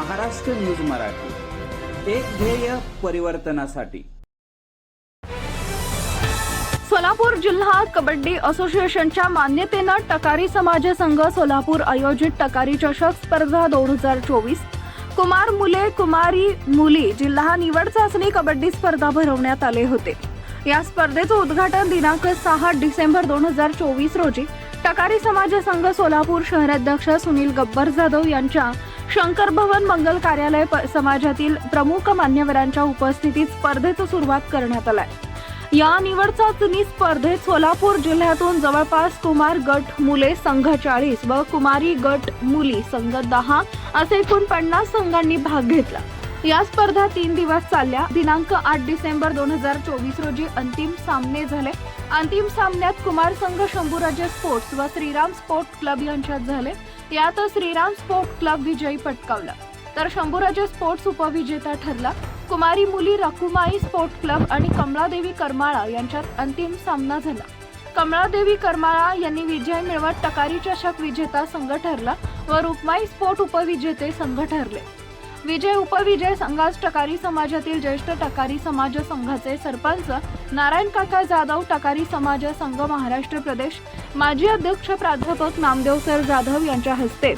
Maharashtra news Marathi, एक ध्येय परिवर्तनासाठी। सोलापूर जिल्हा कबड्डी असोसिएशनच्या मान्यतेने टकारी समाज संघ सोलापूर आयोजित टकारी चषक स्पर्धा 2024 कुमार मुले कुमारी मुली जिल्हा निवड चाचणी कबड्डी स्पर्धा भरवण्यात आले होते। या स्पर्धेचे उद्घाटन दिनांक 6 डिसेंबर 2024 रोजी टकारी समाज संघ सोलापूर शहराध्यक्ष सुनील गब्बर जाधव यांच्या शंकर भवन मंगल कार्यालय समाजातील प्रमुख मान्यवरांच्या उपस्थितीत स्पर्धेची सुरुवात करण्यात आली। या निवड चाचणी स्पर्धेत सोलापूर जिल्ह्यातून जवळपास कुमार गट मुले संघ 40 व कुमारी गट मुली संघ 10 असे एकूण 50 संघांनी भाग घेतला। या स्पर्धा 3 दिवस चालल्या। दिनांक 8 डिसेंबर 2024 रोजी अंतिम सामने झाले। अंतिम सामन्यात कुमार संघ शंभूराजे स्पोर्ट्स व श्रीराम स्पोर्ट क्लब यांच्यात झाले। यात श्रीराम स्पोर्ट क्लब विजयी पटकावला तर शंभूराजे स्पोर्ट्स उपविजेता ठरला। कुमारी मुली रकुमाई स्पोर्ट क्लब आणि कमलादेवी करमाळा यांच्यात अंतिम सामना झाला। कमलादेवी करमाळा यांनी विजय मिळवत टकारी चषक विजेता संघ ठरला व रुक्माई स्पोर्ट उपविजेते संघ ठरले। विजय उपविजय संघास टकारी समाजातील ज्येष्ठ टकारी समाज संघाचे सरपंच नारायण काका जाधव, टकारी समाज संघ महाराष्ट्र प्रदेश माजी अध्यक्ष प्राध्यापक नामदेव सर जाधव यांच्या हस्ते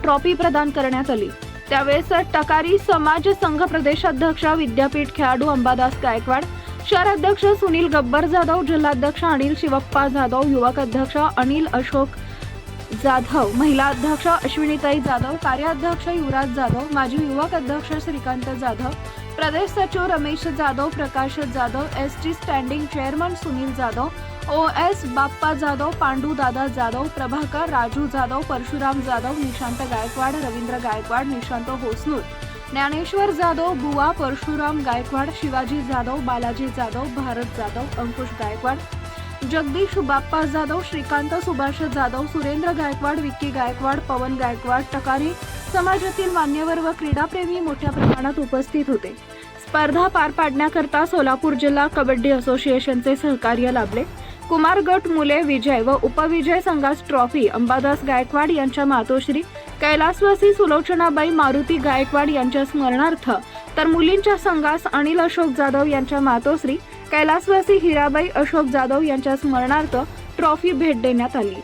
ट्रॉफी प्रदान करण्यात आली। त्यावेळेस टकारी समाज संघ प्रदेशाध्यक्ष विद्यापीठ खेळाडू अंबादास गायकवाड, शहराध्यक्ष सुनील गब्बर जाधव, जिल्हाध्यक्ष अनिल शिवप्पा जाधव, युवक अध्यक्ष अनिल अशोक जाधव, महिला अध्यक्ष अश्विनीताई जाधव, कार्याध्यक्ष युवराज जाधव, माजी युवक अध्यक्ष श्रीकांत जाधव, प्रदेश सचिव Ramesh Jadhav, Prakash Jadhav, ST standing chairman Sunil Jadhav, OS Bappa Jadhav, Pandu Dada Jadhav, Prabhakar Raju Jadhav, Parshuram Jadhav, Nishant Gaikwad, Ravindra Gaikwad, Nishant होसनूर, Dnyaneshwar Jadhav, बुवा परशुराम गायकवाड, शिवाजी जाधव, बालाजी जाधव, भारत जाधव, अंकुश गायकवाड, जगदीश बाप्पा जाधव, श्रीकांत सुभाष जाधव, सुरेंद्र गायकवाड, विक्की गायकवाड, पवन गायकवाड, टकारी समाजातील मान्यवर व क्रीडाप्रेमी मोठ्या प्रमाणात उपस्थित होते। स्पर्धा पार पाडण्याकरता सोलापूर जिल्हा कबड्डी असोसिएशनचे सहकार्य लाभले। कुमार गट मुले विजय व उपविजय संघास ट्रॉफी अंबादास गायकवाड यांच्या मातोश्री कैलासवासी सुलोचनाबाई मारुती गायकवाड यांच्या स्मरणार्थ तर मुलींच्या संघास अनिल अशोक जाधव यांच्या मातोश्री कैलासवासी हिराबाई अशोक जाधव यांच्या स्मरणार्थ ट्रॉफी भेट देण्यात आली।